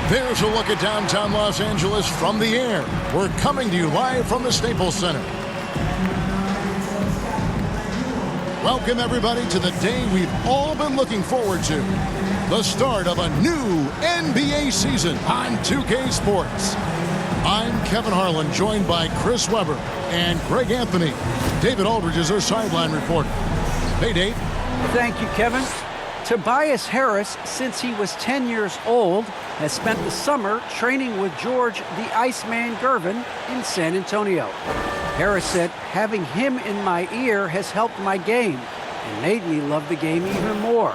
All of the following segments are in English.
There's a look at downtown Los Angeles from the air. We're coming to you live from the Staples Center. Welcome, everybody, to the day we've all been looking forward to. The start of a new NBA season on 2K Sports. I'm Kevin Harlan, joined by Chris Webber and Greg Anthony. David Aldridge is our sideline reporter. Hey, Dave. Thank you, Kevin. Tobias Harris, since he was 10 years old, has spent the summer training with George the Iceman Gervin in San Antonio. Harris said, having him in my ear has helped my game and made me love the game even more.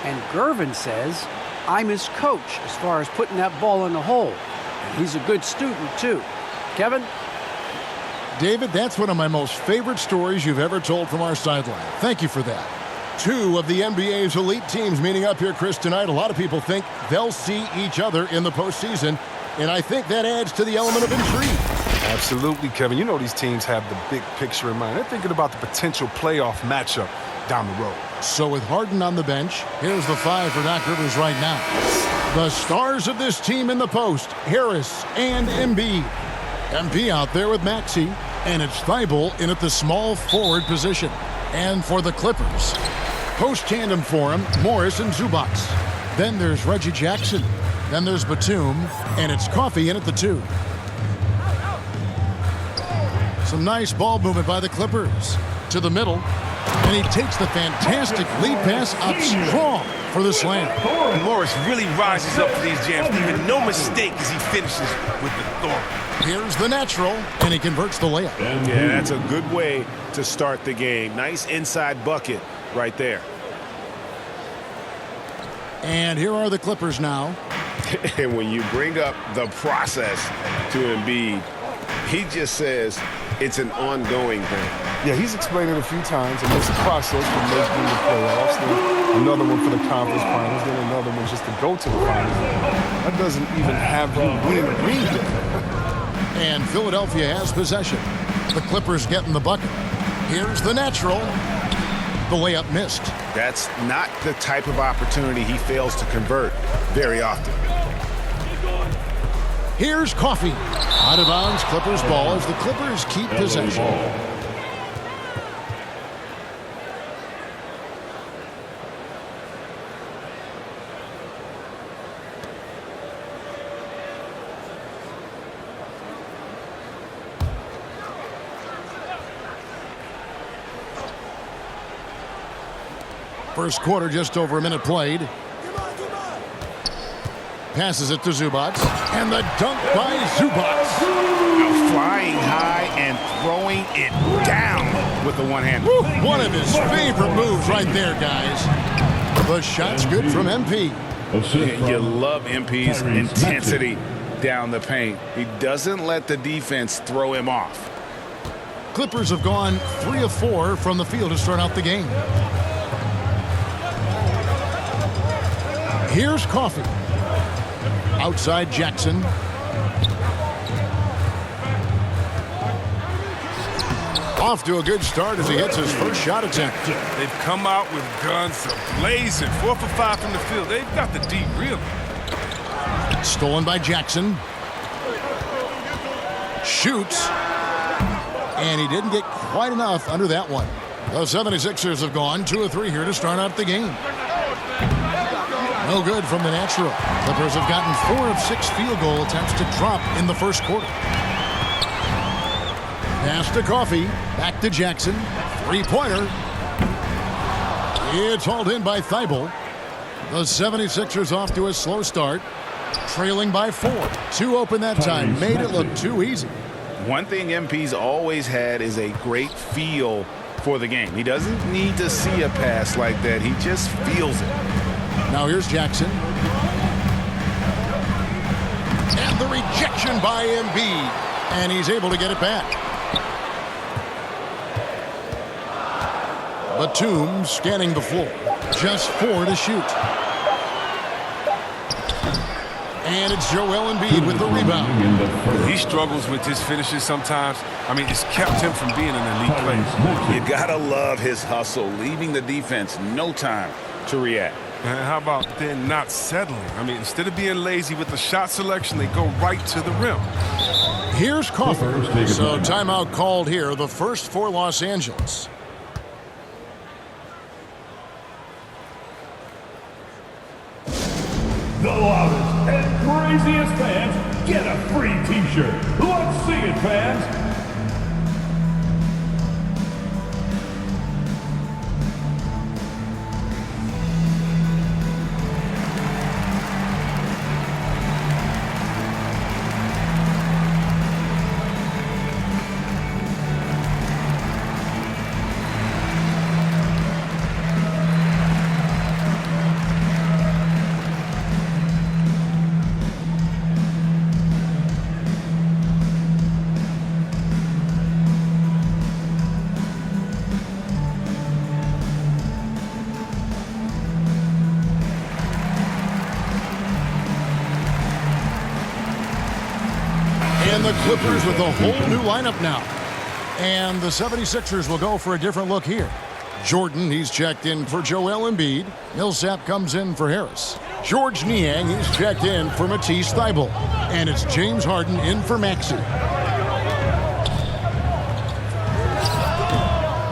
And Gervin says, I'm his coach as far as putting that ball in the hole. And he's a good student, too. Kevin? David, that's one of my most favorite stories you've ever told from our sideline. Thank you for that. Two of the NBA's elite teams meeting up here, Chris, tonight. A lot of people think they'll see each other in the postseason, and I think that adds to the element of intrigue. Absolutely, Kevin. You know these teams have the big picture in mind. They're thinking about the potential playoff matchup down the road. So with Harden on the bench, here's the five for Doc Rivers right now. The stars of this team in the post, Harris and Embiid. MP out there with Maxey, and it's Thibault in at the small forward position. And for the Clippers, post tandem for him, Morris and Zubac. Then there's Reggie Jackson. Then there's Batum, and it's Coffey in at the 2. Some nice ball movement by the Clippers. To the middle, and he takes the fantastic lead pass up strong for the slam. And Morris really rises up for these jams, leaving no mistake as he finishes with the thorn. Here's the natural, and he converts the layup. Yeah, that's a good way to start the game. Nice inside bucket right there. And here are the Clippers now. And when you bring up the process to Embiid, he just says it's an ongoing thing. Yeah, he's explained it a few times, and it's a process from making the playoffs, then another one for the conference finals, then another one just to go to the finals. That doesn't even have you winning the ring yet. And Philadelphia has possession. The Clippers getting the bucket. Here's the natural. The layup missed. That's not the type of opportunity he fails to convert very often. Here's Coffey. Out of bounds, Clippers ball as the Clippers keep possession. First quarter, just over a minute played. Passes it to Zubac. And the dunk by Zubac. Flying high and throwing it down with the one-hand. One of his favorite moves right there, guys. The shot's good from MP. You love MP's intensity down the paint. He doesn't let the defense throw him off. Clippers have gone 3 of 4 from the field to start out the game. Here's Coffey. Outside Jackson. Off to a good start as he hits his first shot attempt. They've come out with guns blazing. 4 for 5 from the field. They've got the D really. Stolen by Jackson. Shoots. And he didn't get quite enough under that one. The 76ers have gone 2 of 3 here to start out the game. No good from the natural. Clippers have gotten 4 of 6 field goal attempts to drop in the first quarter. Pass to Coffey. Back to Jackson. Three-pointer. It's hauled in by Thibault. The 76ers off to a slow start. Trailing by 4. 2 open that time. Made it look too easy. One thing MP's always had is a great feel for the game. He doesn't need to see a pass like that. He just feels it. Now here's Jackson. And the rejection by Embiid. And he's able to get it back. Batum scanning the floor. Just 4 to shoot. And it's Joel Embiid with the rebound. He struggles with his finishes sometimes. I mean, it's kept him from being an elite player. You gotta love his hustle, leaving the defense no time to react. And how about then not settling? I mean, instead of being lazy with the shot selection, they go right to the rim. Here's Crawford. So timeout called here, the first for Los Angeles. The loudest and craziest fans get a free t-shirt. Let's see it, fans. And the Clippers with a whole new lineup now. And the 76ers will go for a different look here. Jordan, he's checked in for Joel Embiid. Millsap comes in for Harris. George Niang, he's checked in for Matisse Thybulle. And it's James Harden in for Maxey.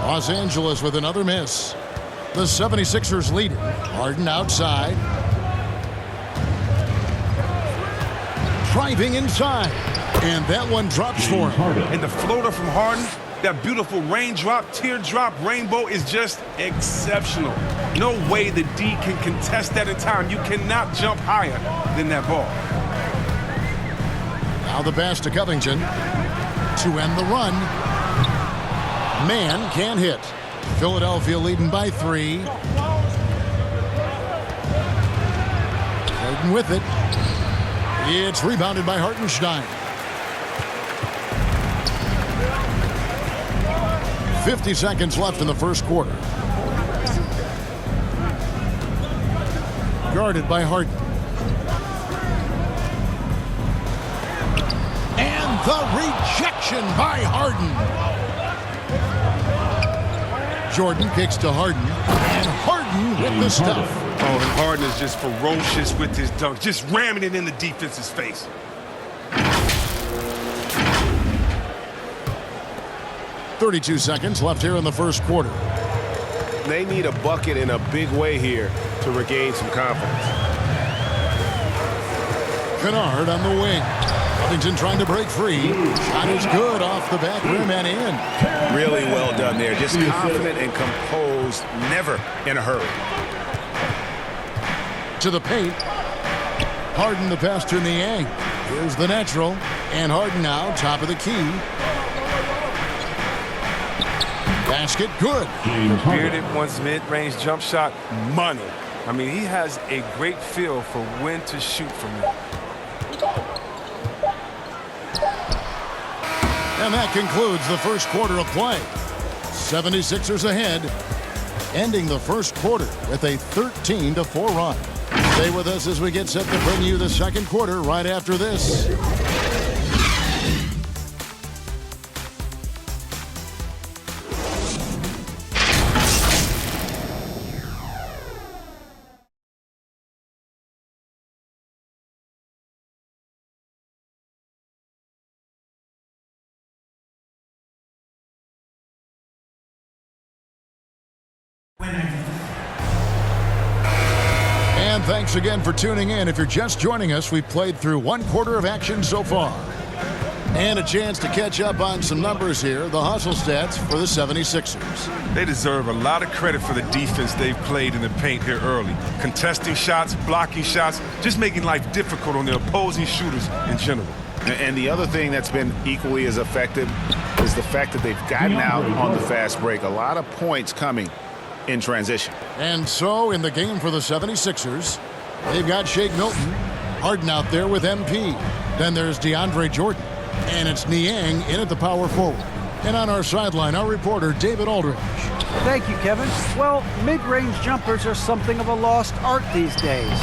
Los Angeles with another miss. The 76ers lead it. Harden outside. Driving inside. And that one drops for him. And the floater from Harden, that beautiful raindrop, teardrop, rainbow is just exceptional. No way the D can contest that in time. You cannot jump higher than that ball. Now the pass to Covington to end the run. Man can't hit. Philadelphia leading by 3. Harden with it. It's rebounded by Hartenstein. 50 seconds left in the first quarter. Guarded by Harden. And the rejection by Harden. Jordan kicks to Harden. And Harden with the stuff. Oh, and Harden is just ferocious with his dunk, just ramming it in the defense's face. .32 seconds left here in the first quarter. They need a bucket in a big way here to regain some confidence. Kennard on the wing. Covington trying to break free. Shot is good off the back rim and in. Really well done there. Just confident and composed, never in a hurry. To the paint. Harden the pass to Niang. Here's the natural. And Harden now top of the key. Basket good. Bearded one's mid-range jump shot, money. I mean, he has a great feel for when to shoot from it. And that concludes the first quarter of play. 76ers ahead, ending the first quarter with a 13-4 run. Stay with us as we get set to bring you the second quarter right after this. And thanks again for tuning in. If you're just joining us, we've played through one quarter of action so far. And a chance to catch up on some numbers here, the hustle stats for the 76ers. They deserve a lot of credit for the defense they've played in the paint here early. Contesting shots, blocking shots, just making life difficult on the opposing shooters in general. And the other thing that's been equally as effective is the fact that they've gotten out on the fast break. A lot of points coming in transition. And so in the game for the 76ers, they've got Shake Milton, Harden out there with MP. Then there's DeAndre Jordan, and it's Niang in at the power forward. And on our sideline, our reporter, David Aldridge. Thank you, Kevin. Well, mid-range jumpers are something of a lost art these days.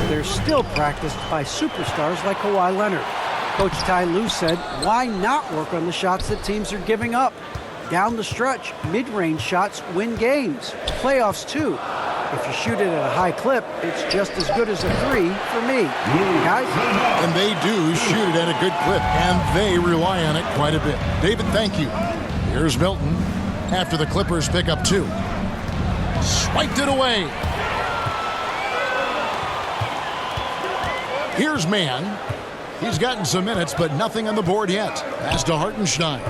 They're still practiced by superstars like Kawhi Leonard. Coach Ty Lue said, why not work on the shots that teams are giving up? Down the stretch, mid-range shots win games. Playoffs, too. If you shoot it at a high clip, it's just as good as a 3 for me. Guys? And they do shoot it at a good clip, and they rely on it quite a bit. David, thank you. Here's Milton after the Clippers pick up 2. Swiped it away. Here's Mann. He's gotten some minutes, but nothing on the board yet. Pass to Hartenstein.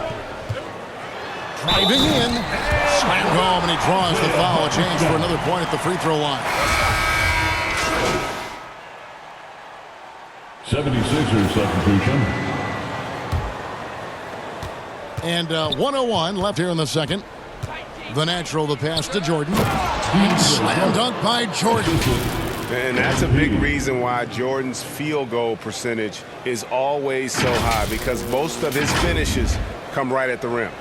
Driving in. Slammed home, and he draws the foul. A chance for another point at the free throw line. 76ers substitution. And 1:01 left here in the second. The natural, the pass to Jordan. And slam dunk by Jordan. And that's a big reason why Jordan's field goal percentage is always so high, because most of his finishes come right at the rim.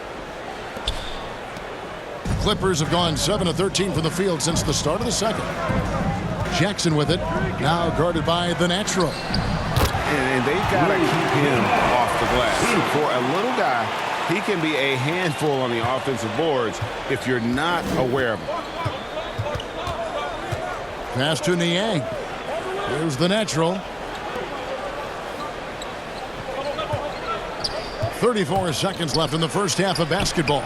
Clippers have gone 7 of 13 from the field since the start of the second. Jackson with it, now guarded by the natural. And they've got to keep him off the glass. For a little guy, he can be a handful on the offensive boards if you're not aware of him. Pass to Niang. Here's the natural. 34 seconds left in the first half of basketball.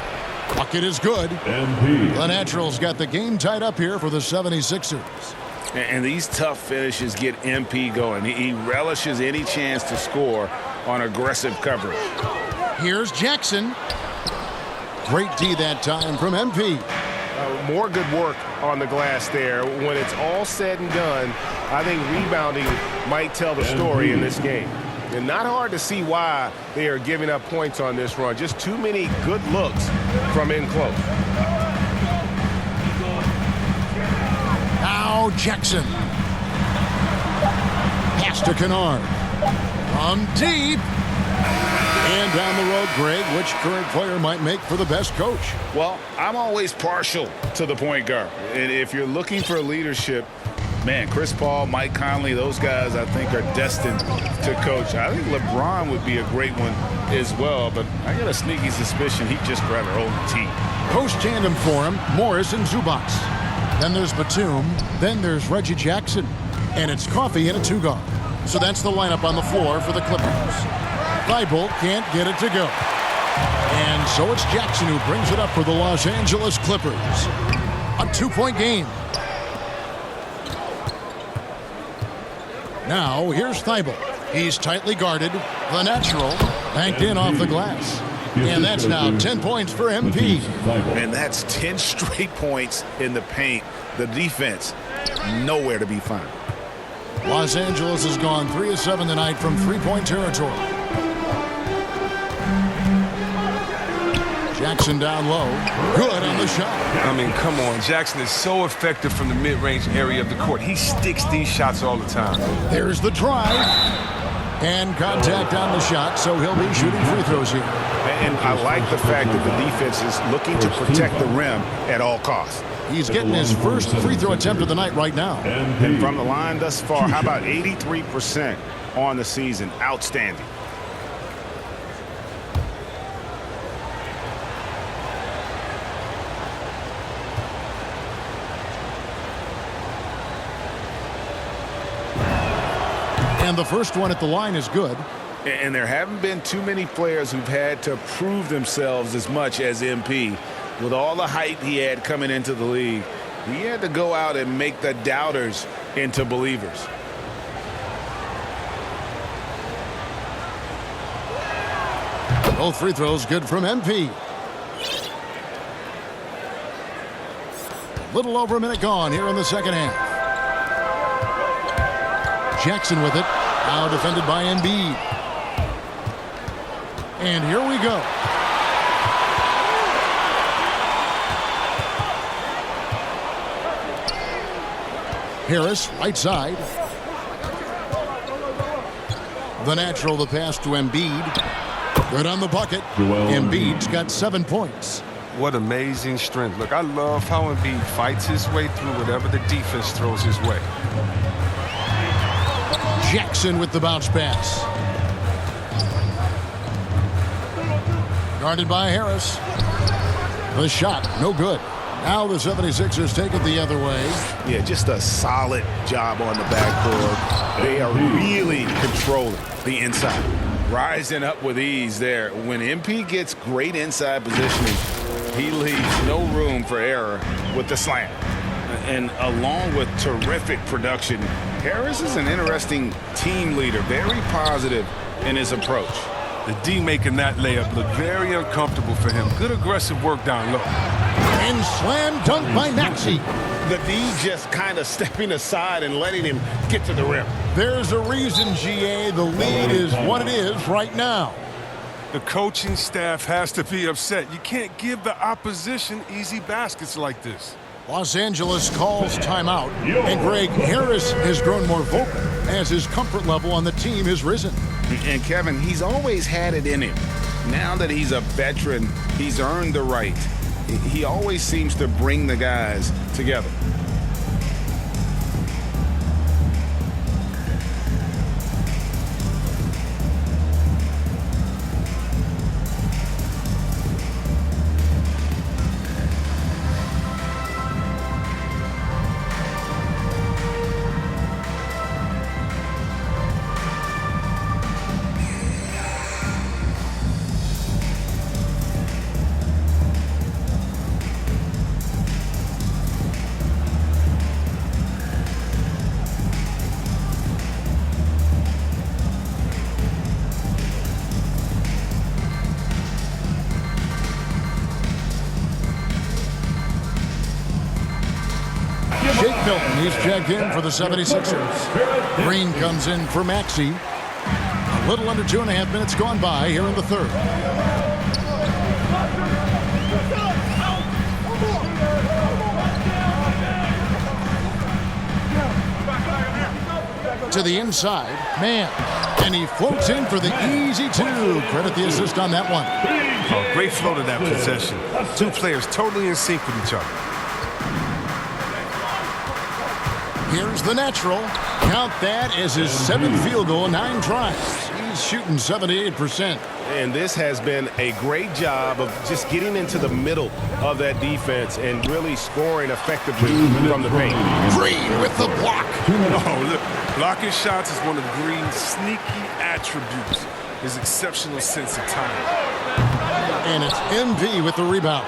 Bucket is good. MP. The Naturals got the game tied up here for the 76ers. And these tough finishes get MP going. He relishes any chance to score on aggressive coverage. Here's Jackson. Great D that time from MP. More good work on the glass there. When it's all said and done, I think rebounding might tell the story in this game. And not hard to see why they are giving up points on this run. Just too many good looks from in close. Now Jackson. Pass to Kennard. From deep. And down the road, Greg, which current player might make for the best coach? Well, I'm always partial to the point guard. And if you're looking for leadership, man, Chris Paul, Mike Conley, those guys I think are destined to coach. I think LeBron would be a great one as well, but I got a sneaky suspicion he'd just rather own the team. Post tandem for him, Morris and Zubac. Then there's Batum. Then there's Reggie Jackson. And it's Coffey in a 2-guard. So that's the lineup on the floor for the Clippers. Thibault can't get it to go. And so it's Jackson who brings it up for the Los Angeles Clippers. A 2-point game. Now here's Thibault. He's tightly guarded. The natural banked in off the glass. And that's now 10 points for MP. And that's 10 straight points in the paint. The defense, nowhere to be found. Los Angeles has gone 3 of 7 tonight from 3-point territory. Jackson down low. Good on the shot. I mean, come on. Jackson is so effective from the mid-range area of the court. He sticks these shots all the time. There's the drive. And contact on the shot, so he'll be shooting free throws here. And I like the fact that the defense is looking to protect the rim at all costs. He's getting his first free throw attempt of the night right now. And from the line thus far, how about 83% on the season? Outstanding. And the first one at the line is good. And there haven't been too many players who've had to prove themselves as much as MP. With all the hype he had coming into the league, he had to go out and make the doubters into believers. Both free throws good from MP. Little over a minute gone here in the second half. Jackson with it. Now defended by Embiid. And here we go. Harris, right side. The natural, the pass to Embiid. Good on the bucket. Embiid's got 7 points. What amazing strength. Look, I love how Embiid fights his way through whatever the defense throws his way. Jackson with the bounce pass. Guarded by Harris. The shot, no good. Now the 76ers take it the other way. Yeah, just a solid job on the backboard. They are really controlling the inside. Rising up with ease there. When MP gets great inside positioning, he leaves no room for error with the slam. And along with terrific production, Harris is an interesting team leader, very positive in his approach. The D making that layup look very uncomfortable for him. Good aggressive work down low. And slam dunk by Maxey. The D just kind of stepping aside and letting him get to the rim. There's a reason, GA, the lead is what it is right now. The coaching staff has to be upset. You can't give the opposition easy baskets like this. Los Angeles calls timeout. And Greg, Harris has grown more vocal as his comfort level on the team has risen. And Kevin, he's always had it in him. Now that he's a veteran, he's earned the right. He always seems to bring the guys together. Jake Milton, he's checked in for the 76ers. Green comes in for Maxey. A little under 2.5 minutes gone by here in the third. To the inside, man, and he floats in for the easy two. Credit the assist on that one. Oh, great flow to that possession. Two players totally in sync with each other. Here's the natural. Count that as his 7th field goal in 9 tries. He's shooting 78%. And this has been a great job of just getting into the middle of that defense and really scoring effectively from the paint. Green with the block. Oh, look, blocking shots is one of Green's sneaky attributes. His exceptional sense of timing. And it's MP with the rebound.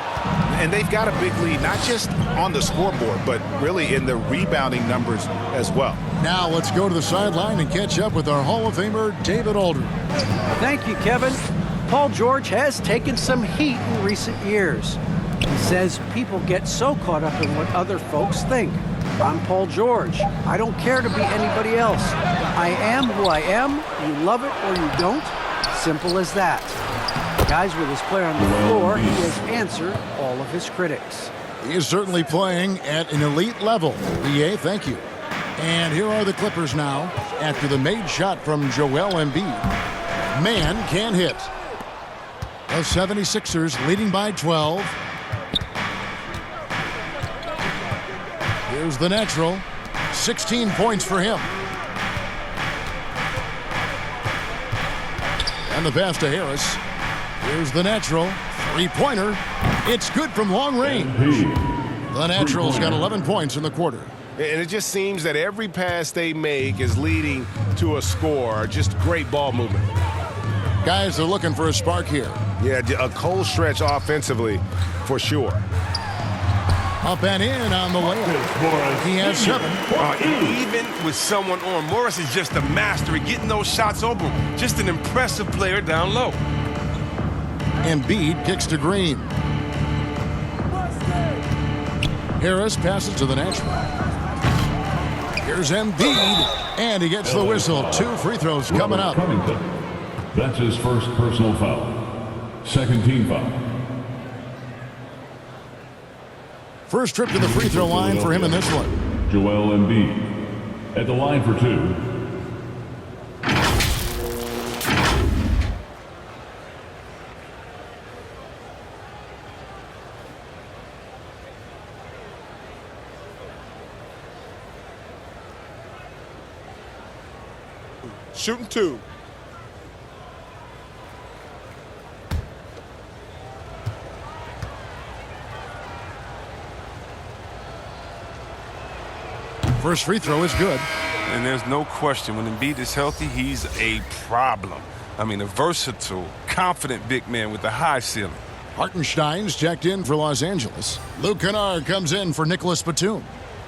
And they've got a big lead, not just on the scoreboard, but really in the rebounding numbers as well. Now let's go to the sideline and catch up with our Hall of Famer, David Aldridge. Thank you, Kevin. Paul George has taken some heat in recent years. He says people get so caught up in what other folks think. I'm Paul George. I don't care to be anybody else. I am who I am. You love it or you don't. Simple as that. Guys, with his player on the floor, he has answered all of his critics. He is certainly playing at an elite level. BA, thank you. And here are the Clippers now after the made shot from Joel Embiid. Man can hit. The 76ers leading by 12. Here's the natural. 16 points for him. And the pass to Harris. Here's the natural. 3-pointer. It's good from long range. The natural's got 11 points in the quarter. And it just seems that every pass they make is leading to a score. Just great ball movement. Guys are looking for a spark here. Yeah, a cold stretch offensively for sure. Up and in on the way. He has 7. Even with someone on, Morris is just a master at getting those shots open. Just an impressive player down low. Embiid kicks to Green. Harris passes to the natural. Here's Embiid, and he gets the whistle. 2 free throws coming up. That's his first personal foul. Second team foul. First trip to the free throw line for him in this one. Joel Embiid at the line for 2. Shooting 2. First free throw is good. And there's no question, when Embiid is healthy, he's a problem. I mean, a versatile, confident big man with a high ceiling. Hartenstein's checked in for Los Angeles. Luke Kennard comes in for Nicholas Batum.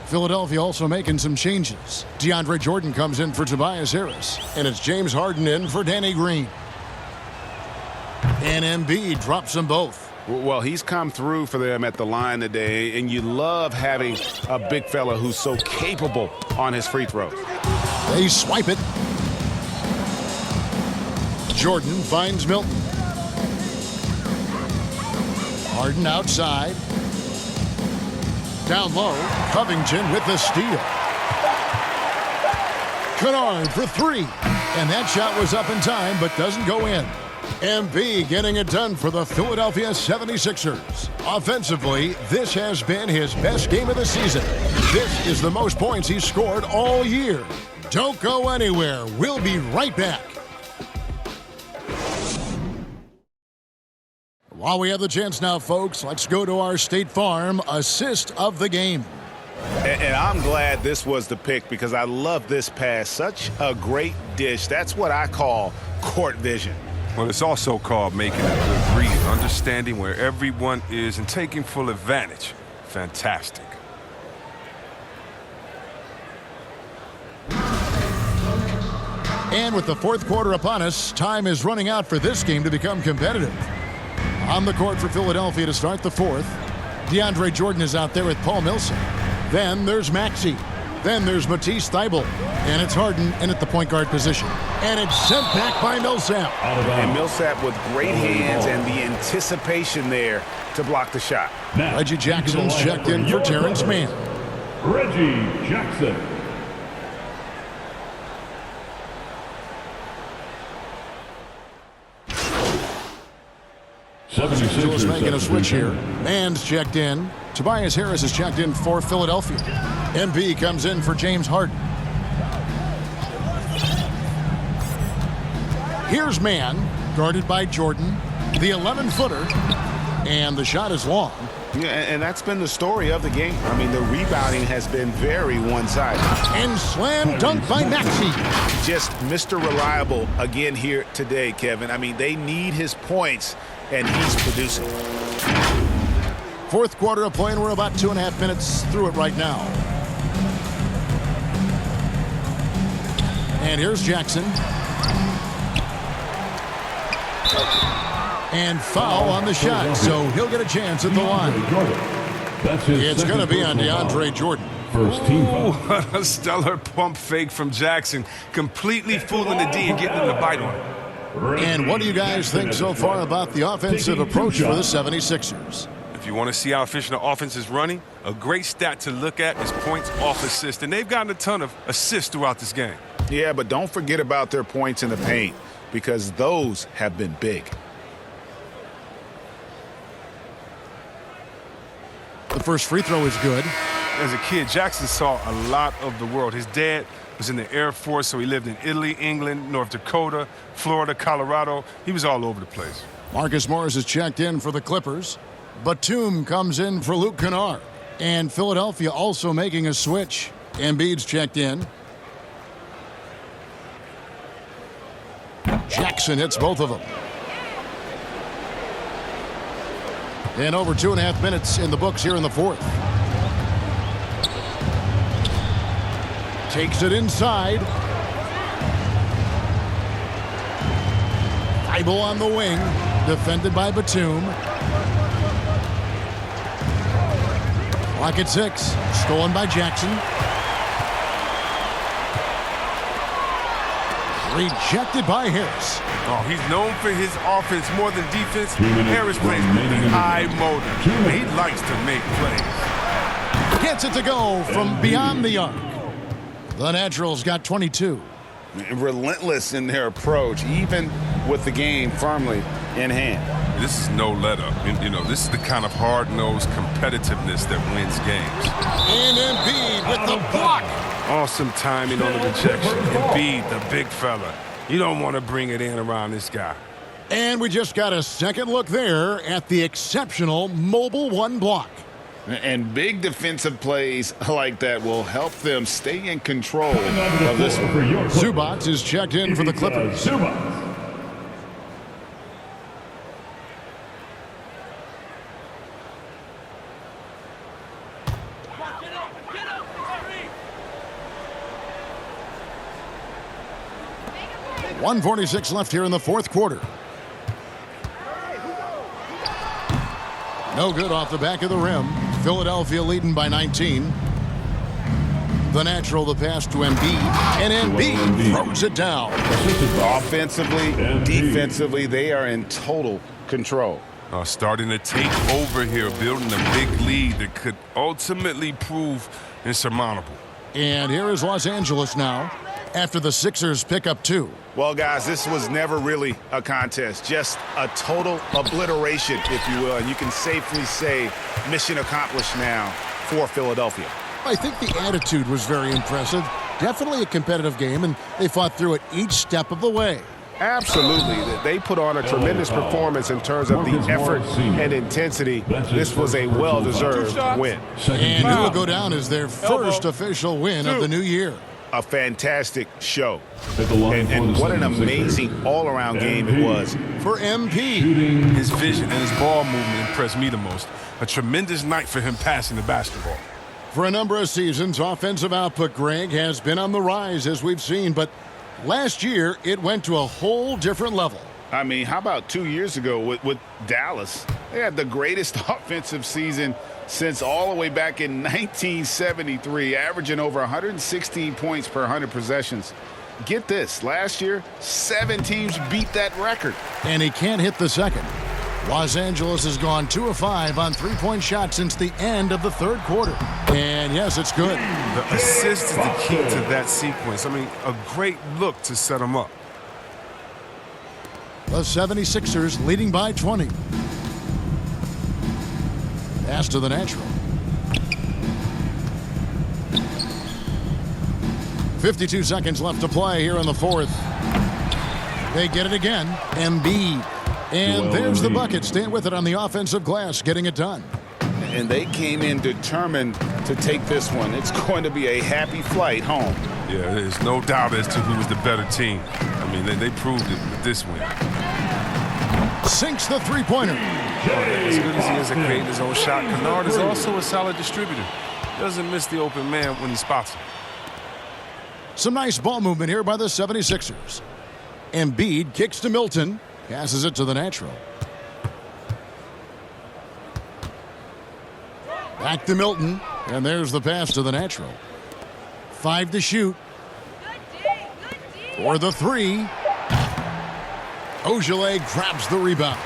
Philadelphia also making some changes. DeAndre Jordan comes in for Tobias Harris. And it's James Harden in for Danny Green. And Embiid drops them both. Well, he's come through for them at the line today, and you love having a big fella who's so capable on his free throws. They swipe it. Jordan finds Milton. Harden outside. Down low, Covington with the steal. Kennard for three. And that shot was up in time, but doesn't go in. Embiid getting it done for the Philadelphia 76ers. Offensively, this has been his best game of the season. This is the most points he's scored all year. Don't go anywhere. We'll be right back. While we have the chance now, folks, let's go to our State Farm assist of the game. And I'm glad this was the pick because I love this pass. Such a great dish. That's what I call court vision. Well, it's also called making a good read, understanding where everyone is and taking full advantage. Fantastic. And with the fourth quarter upon us, time is running out for this game to become competitive. On the court for Philadelphia to start the fourth, DeAndre Jordan is out there with Paul Millsap. Then there's Maxey. Then there's Matisse Thybulle. And it's Harden in at the point guard position. And it's sent back by Millsap. And Millsap with great hands and the anticipation there to block the shot. Now, Reggie Jackson's checked in for Terrence Mann. Reggie Jackson. Angeles making a switch here. Mann's checked in. Tobias Harris is checked in for Philadelphia. MB comes in for James Harden. Here's Mann, guarded by Jordan. The 11-footer. And the shot is long. Yeah, and that's been the story of the game. I mean, the rebounding has been very one-sided. And slam dunk by Maxey. Just Mr. Reliable again here today, Kevin. I mean, they need his points, and he's producing. Fourth quarter of play, and we're about 2.5 minutes through it right now. And here's Jackson. And foul on the shot, so he'll get a chance at the line. It's going to be on DeAndre Jordan. First team foul. What a stellar pump fake from Jackson. Completely fooling the D and getting him to bite on it. And what do you guys think so far about the offensive approach for the 76ers? If you want to see how efficient the offense is running, a great stat to look at is points off assist. And they've gotten a ton of assists throughout this game. Yeah, but don't forget about their points in the paint because those have been big. The first free throw is good. As a kid, Jackson saw a lot of the world. His dad was in the Air Force, so he lived in Italy, England, North Dakota, Florida, Colorado. He was all over the place. Marcus Morris is checked in for the Clippers. Batum comes in for Luke Kennard. And Philadelphia also making a switch. Embiid's checked in. Jackson hits both of them. And over 2.5 minutes in the books here in the fourth. Takes it inside. Thybulle on the wing. Defended by Batum. Clock at 6. Stolen by Jackson. Rejected by Harris. Oh, he's known for his offense more than defense. Harris plays with high motor. He likes to make plays. Gets it to go from beyond the arc. The Naturals got 22. Relentless in their approach, even with the game firmly in hand. This is no let-up. You know, this is the kind of hard-nosed competitiveness that wins games. And Embiid with the block. Awesome timing on the rejection. Embiid, the big fella. You don't want to bring it in around this guy. And we just got a second look there at the exceptional Mobile One block. And big defensive plays like that will help them stay in control of this one. Zubac is checked in for the Clippers. Zubac. .146 left here in the fourth quarter. No good off the back of the rim. Philadelphia leading by 19. The natural, the pass to Embiid. And Embiid throws it down. Offensively, defensively, they are in total control. Starting to take over here, building a big lead that could ultimately prove insurmountable. And here is Los Angeles now after the Sixers pick up 2. Well, guys, this was never really a contest, just a total obliteration, if you will. And you can safely say mission accomplished now for Philadelphia. I think the attitude was very impressive. Definitely a competitive game, and they fought through it each step of the way. Absolutely. They put on a tremendous performance in terms of the effort and intensity. This was a well-deserved win. And it will go down as their first official win of the new year. A fantastic show. And what an amazing all-around game it was. For MP. His vision and his ball movement impressed me the most. A tremendous night for him passing the basketball. For a number of seasons, offensive output, Greg, has been on the rise, as we've seen, but last year it went to a whole different level. I mean, how about 2 years ago with Dallas? They had the greatest offensive season since all the way back in 1973, averaging over 116 points per 100 possessions. Get this, last year, 7 teams beat that record. And he can't hit the second. Los Angeles has gone 2 of 5 on three-point shots since the end of the third quarter. And yes, it's good. The assist is the key to that sequence. I mean, a great look to set him up. The 76ers leading by 20. Pass to the natural. 52 seconds left to play here in the fourth. They get it again. Embiid. And there's the bucket. Staying with it on the offensive glass, getting it done. And they came in determined to take this one. It's going to be a happy flight home. Yeah, there's no doubt as to who was the better team. I mean, they proved it with this win. Sinks the three-pointer. As good as he is at creating his own shot, Kennard is also a solid distributor. Doesn't miss the open man when he spots him. Some nice ball movement here by the 76ers. Embiid kicks to Milton. Passes it to the natural. Back to Milton. And there's the pass to the natural. 5 to shoot. For the 3. Ogilvy grabs the rebound.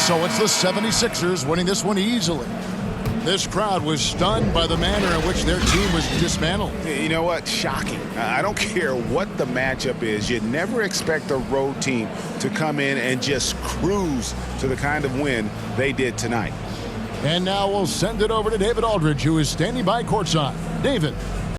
So it's the 76ers winning this one easily. This crowd was stunned by the manner in which their team was dismantled. You know what? Shocking. I don't care what the matchup is. You never expect a road team to come in and just cruise to the kind of win they did tonight. And now we'll send it over to David Aldridge, who is standing by courtside. David.